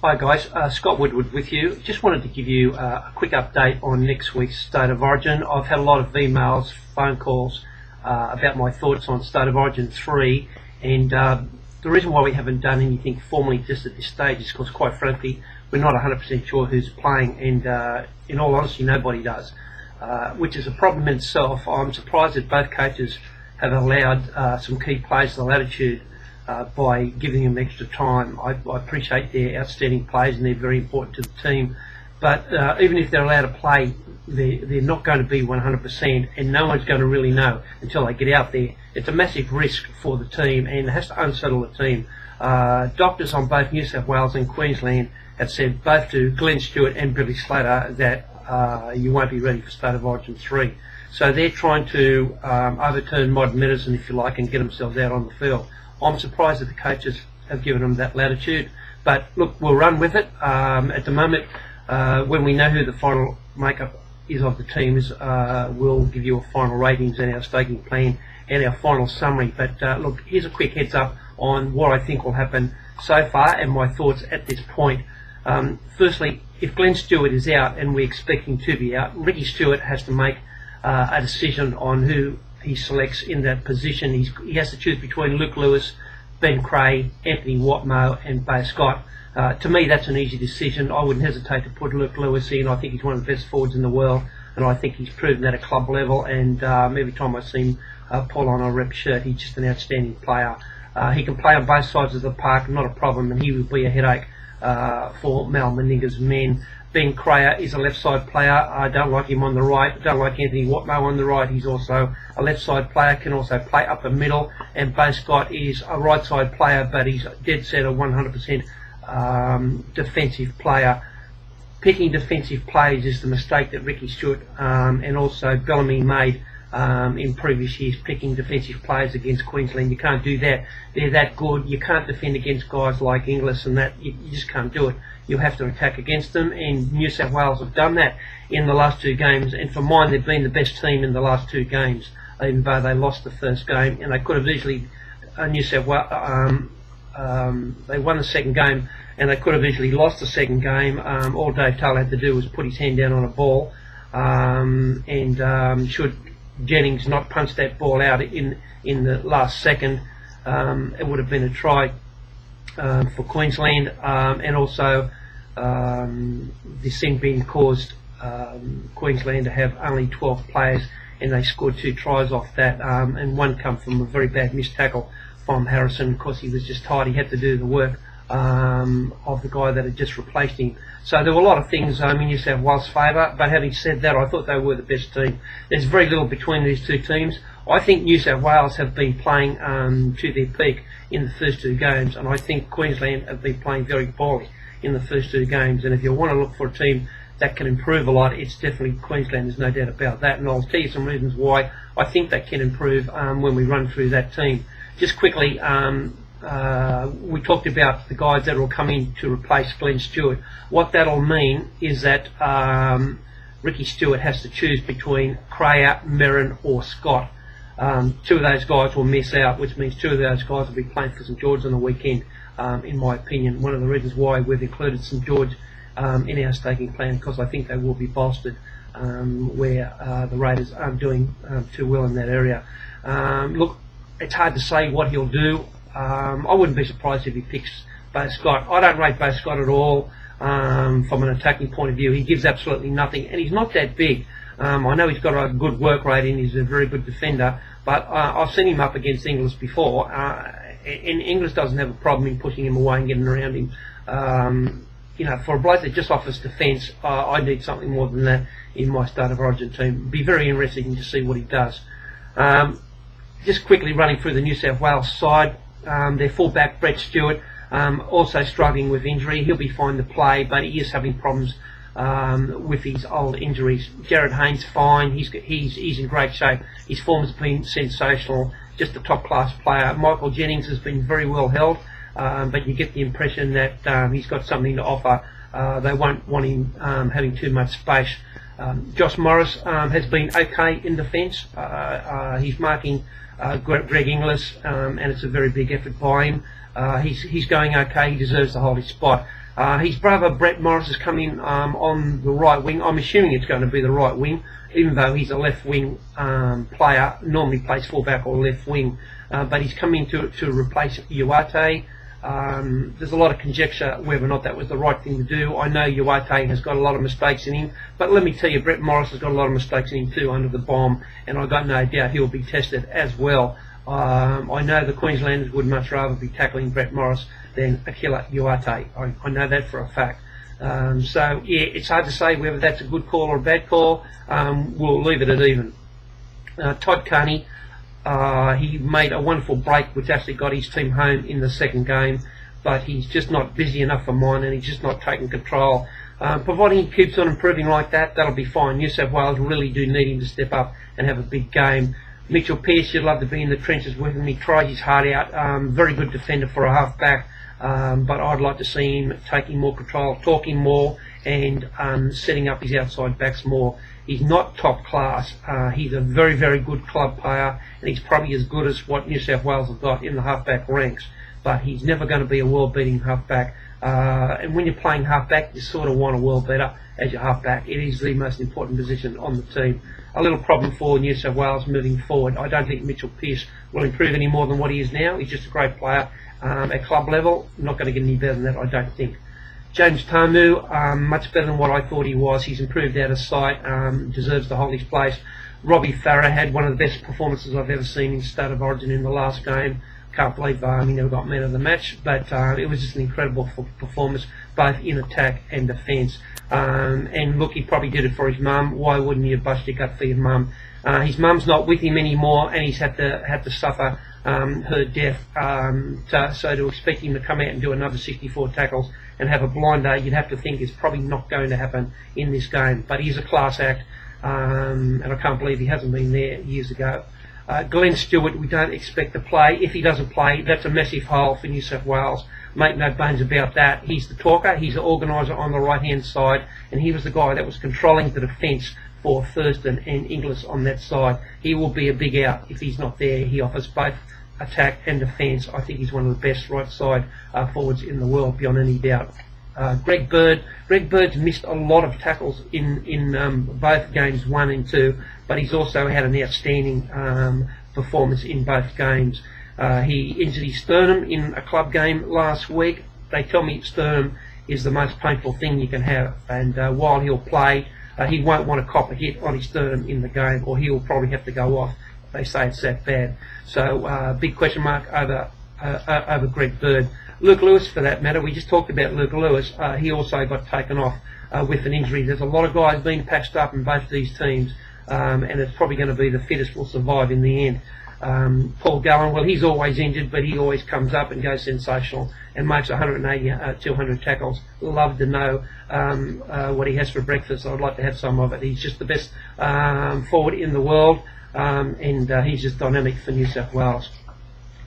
Hi guys, Scott Woodward with you. Just wanted to give you a quick update on next week's State of Origin. I've had a lot of emails, phone calls about my thoughts on State of Origin 3, and the reason why we haven't done anything formally just at this stage is because, quite frankly, we're not 100% sure who's playing, and in all honesty nobody does, which is a problem in itself. I'm surprised that both coaches have allowed some key players the latitude by giving them extra time. I appreciate their outstanding players and they're very important to the team, but even if they're allowed to play, they're not going to be 100%, and no one's going to really know until they get out there. It's a massive risk for the team and it has to unsettle the team. Doctors on both New South Wales and Queensland have said, both to Glenn Stewart and Billy Slater, that you won't be ready for State of Origin 3. So they're trying to overturn modern medicine, if you like, and get themselves out on the field. I'm surprised that the coaches have given them that latitude, but look, we'll run with it. At the moment, when we know who the final makeup is of the teams, we'll give you a final ratings and our staking plan and our final summary. But look, here's a quick heads up on what I think will happen so far and my thoughts at this point. Firstly, if Glenn Stewart is out, and we expect him to be out, Ricky Stewart has to make a decision on who he selects in that position. He has to choose between Luke Lewis, Ben Creagh, Anthony Watmough and Bay Scott. To me, that's an easy decision. I wouldn't hesitate to put Luke Lewis in. I think he's one of the best forwards in the world, and I think he's proven that at club level, and every time I see him pull on a rep shirt, he's just an outstanding player. He can play on both sides of the park, not a problem, and he would be a headache for Mal Meninga's men. Ben Creagh is a left side player. I don't like him on the right. I don't like Anthony Watmough on the right. He's also a left side player, can also play up the middle. And Bay Scott is a right side player, but he's dead set a 100% defensive player. Picking defensive players is the mistake that Ricky Stewart and also Bellamy made in previous years, picking defensive players against Queensland. You can't do that. They're that good. You can't defend against guys like Inglis and that. You just can't do it. You have to attack against them, and New South Wales have done that in the last two games, and for mine they've been the best team in the last two games, even though they lost the first game, and they could have easily, New South Wales, they won the second game and they could have easily lost the second game. All Dave Taylor had to do was put his hand down on a ball, and should Jennings not punch that ball out in the last second, it would have been a try for Queensland, and also the sin being caused Queensland to have only 12 players, and they scored 2 tries off that, and one come from a very bad missed tackle from Harrison because he was just tired. He had to do the work of the guy that had just replaced him. So there were a lot of things in New South Wales' favour, but having said that, I thought they were the best team. There's very little between these two teams. I think New South Wales have been playing to their peak in the first 2 games, and I think Queensland have been playing very poorly in the first 2 games. And if you want to look for a team that can improve a lot, it's definitely Queensland. There's no doubt about that, and I'll tell you some reasons why I think they can improve when we run through that team. Just quickly, we talked about the guys that will come in to replace Glenn Stewart. What that'll mean is that Ricky Stewart has to choose between Creagh, Merrin or Scott. 2 of those guys will miss out, which means 2 of those guys will be playing for St George on the weekend, in my opinion. One of the reasons why we've included St George in our staking plan, because I think they will be bolstered where the Raiders aren't doing too well in that area. Look, it's hard to say what he'll do. I wouldn't be surprised if he picks Bay Scott. I don't rate Bay Scott at all from an attacking point of view. He gives absolutely nothing, and he's not that big. I know he's got a good work rate and he's a very good defender, but I've seen him up against Inglis before, and Inglis doesn't have a problem in pushing him away and getting around him. For a bloke that just offers defence, I need something more than that in my State of Origin team. It'd be very interesting to see what he does. Just quickly running through the New South Wales side, their fullback Brett Stewart also struggling with injury. He'll be fine to play, but he is having problems with his old injuries. Jared Haynes fine. He's in great shape. His form has been sensational. Just a top class player. Michael Jennings has been very well held, but you get the impression that he's got something to offer. They won't want him having too much space. Josh Morris has been okay in defence. He's marking Greg Inglis, and it's a very big effort by him. He's going okay. He deserves to hold his spot. His brother Brett Morris has come in on the right wing. I'm assuming it's going to be the right wing, even though he's a left wing player, normally plays fullback or left wing. But he's come in to replace Uate. There's a lot of conjecture whether or not that was the right thing to do. I know Uate has got a lot of mistakes in him, but let me tell you, Brett Morris has got a lot of mistakes in him too under the bomb, and I've got no doubt he'll be tested as well. I know the Queenslanders would much rather be tackling Brett Morris than Akila Uate. I know that for a fact. So yeah, it's hard to say whether that's a good call or a bad call. We'll leave it at even. Todd Carney, he made a wonderful break which actually got his team home in the second game, but he's just not busy enough for mine, and he's just not taking control. Providing he keeps on improving like that, that'll be fine. New South Wales really do need him to step up and have a big game. Mitchell Pearce, you'd love to be in the trenches with him. He tries his heart out. Very good defender for a half-back, but I'd like to see him taking more control, talking more, and setting up his outside backs more. He's not top class. He's a very, very good club player, and he's probably as good as what New South Wales have got in the half-back ranks, but he's never going to be a world-beating half-back. And when you're playing half-back, you sort of want a world beater as your half-back. It is the most important position on the team. A little problem for New South Wales moving forward. I don't think Mitchell Pearce will improve any more than what he is now. He's just a great player at club level. Not going to get any better than that, I don't think. James Tamu, much better than what I thought he was. He's improved out of sight, deserves to hold his place. Robbie Farah had one of the best performances I've ever seen in State of Origin in the last game. Can't believe he never got man of the match, but it was just an incredible performance, both in attack and defence. And look, he probably did it for his mum. Why wouldn't you bust your gut for your mum? His mum's not with him anymore, and he's had to suffer her death. So to expect him to come out and do another 64 tackles and have a blinder, you'd have to think it's probably not going to happen in this game. But he's a class act, and I can't believe he hasn't been there years ago. Glenn Stewart, we don't expect to play. If he doesn't play, that's a massive hole for New South Wales. Make no bones about that. He's the talker, he's the organiser on the right-hand side, and he was the guy that was controlling the defence for Thurston and Inglis on that side. He will be a big out if he's not there. He offers both attack and defence. I think he's one of the best right side forwards in the world, beyond any doubt. Greg Bird's missed a lot of tackles in both games 1 and 2, but he's also had an outstanding performance in both games. He injured his sternum in a club game last week. They tell me sternum is the most painful thing you can have, and while he'll play, he won't want to cop a hit on his sternum in the game, or he'll probably have to go off. They say it's that bad. So big question mark over Greg Bird. Luke Lewis, for that matter, we just talked about Luke Lewis. He also got taken off with an injury. There's a lot of guys being patched up in both these teams, and it's probably going to be the fittest will survive in the end. Paul Gallen, well, he's always injured, but he always comes up and goes sensational and makes 180, 200 tackles. Love to know what he has for breakfast. I'd like to have some of it. He's just the best forward in the world, and he's just dynamic for New South Wales.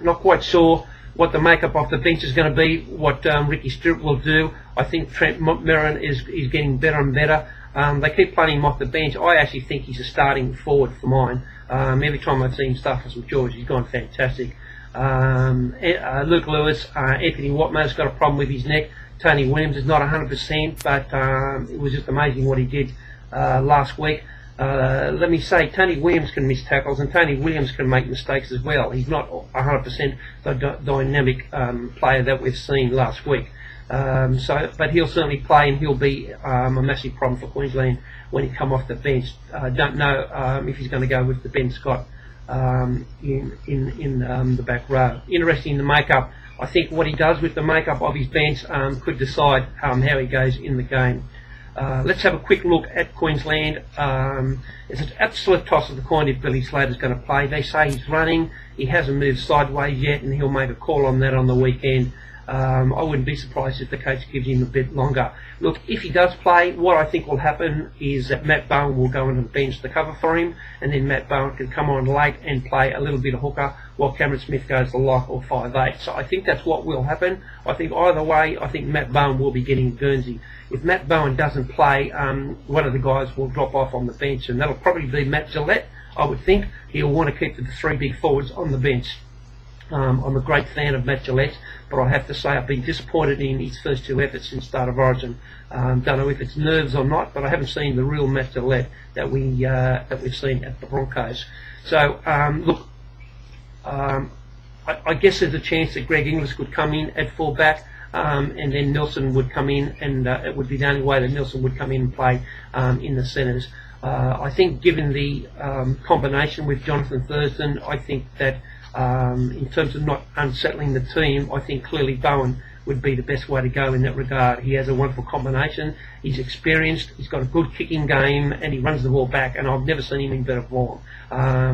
Not quite sure what the makeup of the bench is going to be, what Ricky Stewart will do. I think Trent Merrin is getting better and better. They keep playing him off the bench. I actually think he's a starting forward for mine. Every time I've seen stuff for St George, he's gone fantastic. Luke Lewis, Anthony Watmo's got a problem with his neck. Tony Williams is not 100%, but it was just amazing what he did last week. Let me say, Tony Williams can miss tackles, and Tony Williams can make mistakes as well. He's not 100% the dynamic player that we've seen last week. But he'll certainly play, and he'll be a massive problem for Queensland when he come off the bench. Don't know if he's going to go with the Ben Scott in the back row. Interesting in the makeup. I think what he does with the makeup of his bench could decide how he goes in the game. Let's have a quick look at Queensland. It's an absolute toss of the coin if Billy Slater's going to play. They say he's running. He hasn't moved sideways yet, and he'll make a call on that on the weekend. I wouldn't be surprised if the coach gives him a bit longer. Look, if he does play, what I think will happen is that Matt Bowen will go on the bench to cover for him, and then Matt Bowen can come on late and play a little bit of hooker while Cameron Smith goes to lock or 5'8". So I think that's what will happen. I think either way, I think Matt Bowen will be getting Guernsey. If Matt Bowen doesn't play, one of the guys will drop off on the bench, and that'll probably be Matt Gillette. I would think he'll want to keep the three big forwards on the bench. I'm a great fan of Matt Gillette, but I have to say I've been disappointed in his first 2 efforts since start of Origin. Don't know if it's nerves or not, but I haven't seen the real Matt Gillette that we've seen at the Broncos. So look, I guess there's a chance that Greg Inglis could come in at fullback, and then Nelson would come in, and it would be the only way that Nelson would come in and play in the centres. I think given the combination with Jonathan Thurston, I think that in terms of not unsettling the team, I think clearly Bowen would be the best way to go in that regard. He has a wonderful combination, he's experienced, he's got a good kicking game, and he runs the ball back, and I've never seen him in better form.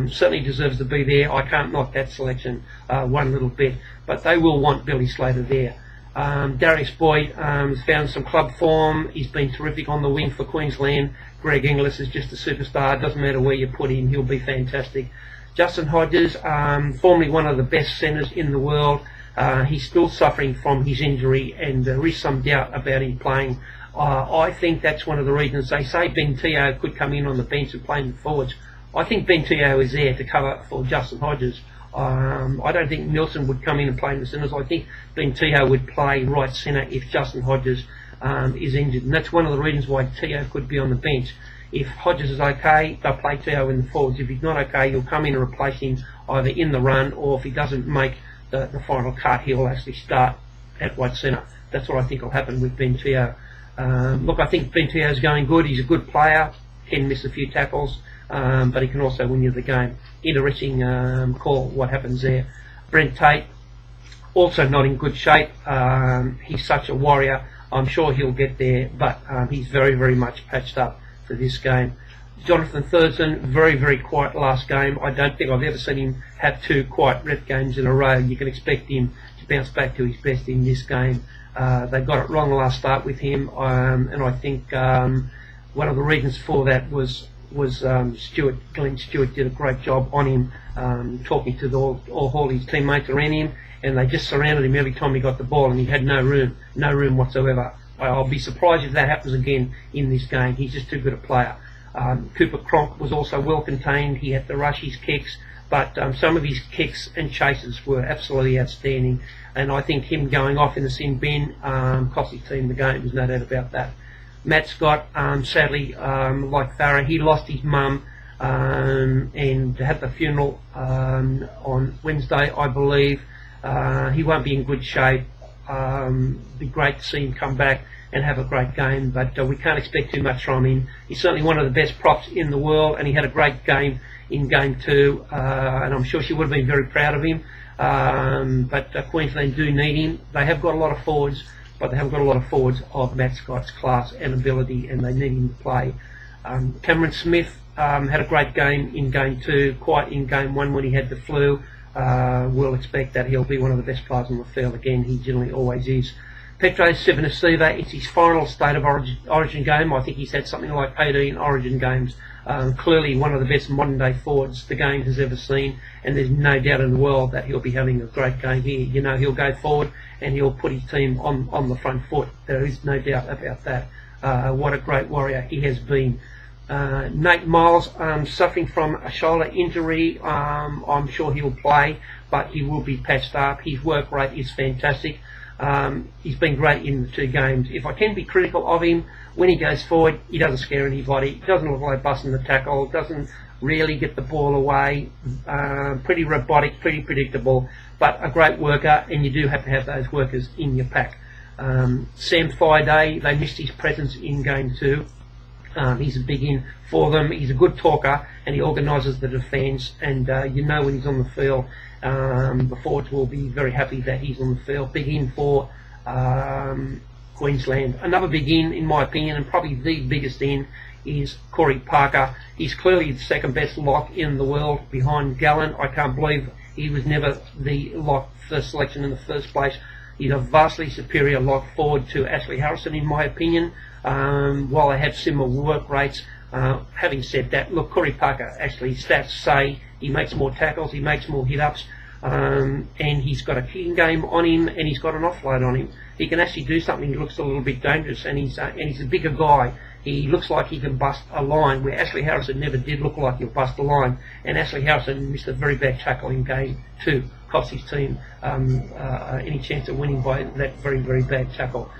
Certainly deserves to be there. I can't knock that selection one little bit, but they will want Billy Slater there. Darius Boyd has found some club form. He's been terrific on the wing for Queensland. Greg Inglis is just a superstar. Doesn't matter where you put him, he'll be fantastic. Justin Hodges, formerly one of the best centres in the world, he's still suffering from his injury, and there is some doubt about him playing. I think that's one of the reasons they say Ben Teo could come in on the bench and play in the forwards. I think Ben Teo is there to cover for Justin Hodges. I don't think Nelson would come in and play in the centres. I think Ben Teo would play right centre if Justin Hodges is injured, and that's one of the reasons why Teo could be on the bench. If Hodges is okay, they'll play Teo in the forwards. If he's not okay, he'll come in and replace him either in the run, or if he doesn't make the final cut, he'll actually start at right centre. That's what I think will happen with Ben Teo. Look, I think Ben Teo's going good. He's a good player, can miss a few tackles, but he can also win you the game. Interesting call what happens there. Brent Tate, also not in good shape. He's such a warrior. I'm sure he'll get there, but he's very, very much patched up for this game. Jonathan Thurston, very, very quiet last game. I don't think I've ever seen him have 2 quiet rep games in a row. You can expect him to bounce back to his best in this game. They got it wrong last start with him, and I think one of the reasons for that was Glenn Stewart did a great job on him, talking to all his teammates around him, and they just surrounded him every time he got the ball, and he had no room whatsoever. I'll be surprised if that happens again in this game. He's just too good a player. Cooper Cronk was also well contained. He had to rush his kicks, but some of his kicks and chases were absolutely outstanding, and I think him going off in the sin bin cost his team the game. There's no doubt about that. Matt Scott, sadly, like Farah, he lost his mum and had the funeral on Wednesday, I believe. He won't be in good shape. It'd be great to see him come back and have a great game, but we can't expect too much from him. He's certainly one of the best props in the world, and he had a great game in Game 2, and I'm sure she would have been very proud of him. But Queensland do need him. They have got a lot of forwards, but they haven't got a lot of forwards of Matt Scott's class and ability, and they need him to play. Cameron Smith had a great game in Game 2, quite in Game 1 when he had the flu. We'll expect that he'll be one of the best players on the field again. He generally always is. Petro Civoniceva, it's his final State of Origin game. I think he's had something like 18 Origin games. Clearly one of the best modern day forwards the game has ever seen, and there's no doubt in the world that he'll be having a great game here. You know, he'll go forward and he'll put his team on the front foot. There is no doubt about that. What a great warrior he has been. Nate Miles, suffering from a shoulder injury. I'm sure he'll play, but he will be patched up. His work rate is fantastic. He's been great in the 2 games. If I can be critical of him, when he goes forward, he doesn't scare anybody. He doesn't look like busting the tackle. Doesn't really get the ball away. Pretty robotic, pretty predictable, but a great worker, and you do have to have those workers in your pack. Sam Friday, they missed his presence in Game 2. He's a big in for them. He's a good talker, and he organises the defence, and you know when he's on the field, the forwards will be very happy that he's on the field. Big in for Queensland. Another big in my opinion, and probably the biggest in, is Corey Parker. He's clearly the second best lock in the world behind Gallen. I can't believe he was never the lock first selection in the first place. He's a vastly superior lock forward to Ashley Harrison in my opinion. While they have similar work rates, having said that, look, Corey Parker, actually stats say he makes more tackles, he makes more hit-ups, and he's got a kicking game on him, and he's got an offload on him. He can actually do something that looks a little bit dangerous, and he's a bigger guy, He looks like he can bust a line, where Ashley Harrison never did look like he'll bust a line. And Ashley Harrison missed a very bad tackle in game 2, cost his team any chance of winning by that very, very bad tackle.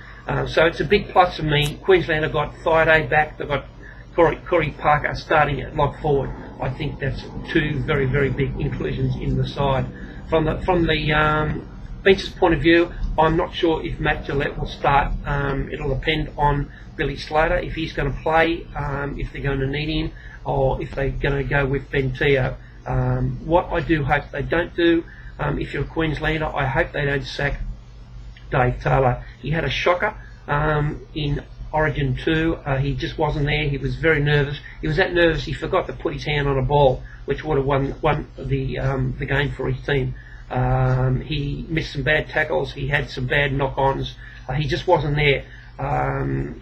So it's a big plus for me. Queensland have got Friday back. They've got Corey Parker starting at lock forward. I think that's 2 very, very big inclusions in the side. From the bench's point of view, I'm not sure if Matt Gillette will start. It'll depend on Billy Slater, if he's going to play, if they're going to need him, or if they're going to go with Ben Teo. What I do hope they don't do, if you're a Queenslander, I hope they don't sack Dave Taylor. He had a shocker in Origin 2. He just wasn't there. He was very nervous. He was that nervous he forgot to put his hand on a ball, which would have won the game for his team. He missed some bad tackles. He had some bad knock-ons. He just wasn't there.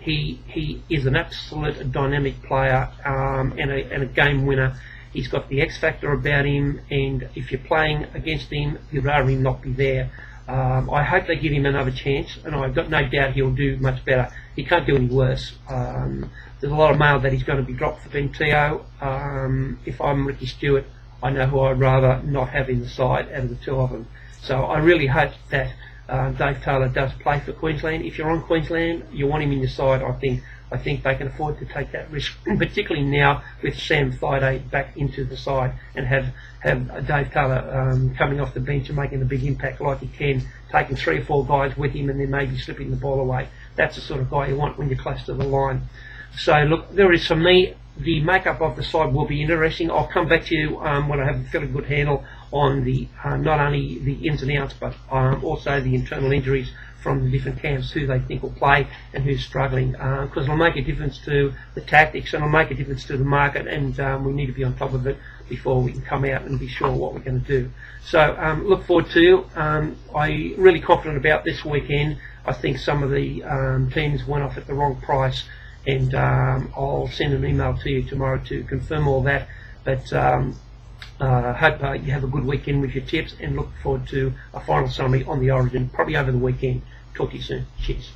He is an absolute dynamic player and a game winner. He's got the X factor about him, and if you're playing against him, you'd rather him not be there. I hope they give him another chance, and I've got no doubt he'll do much better. He can't do any worse. There's a lot of mail that he's going to be dropped for Ben Teo. If I'm Ricky Stewart, I know who I'd rather not have in the side out of the 2 of them. So I really hope that Dave Taylor does play for Queensland. If you're on Queensland, you want him in your side. I think they can afford to take that risk, particularly now with Sam Thaiday back into the side, and have Dave Taylor coming off the bench and making a big impact like he can, taking 3 or 4 guys with him and then maybe slipping the ball away. That's the sort of guy you want when you're close to the line. So look, there is, for me, the makeup of the side will be interesting. I'll come back to you when I have a fairly good handle on the not only the ins and outs, but also the internal injuries from the different camps, who they think will play and who's struggling, because it'll make a difference to the tactics and it'll make a difference to the market, and we need to be on top of it before we can come out and be sure what we're going to do. So look forward to. I'm really confident about this weekend. I think some of the teams went off at the wrong price, and I'll send an email to you tomorrow to confirm all that. But hope you have a good weekend with your tips, and look forward to a final summary on the Origin, probably over the weekend. Talk to you soon. Cheers.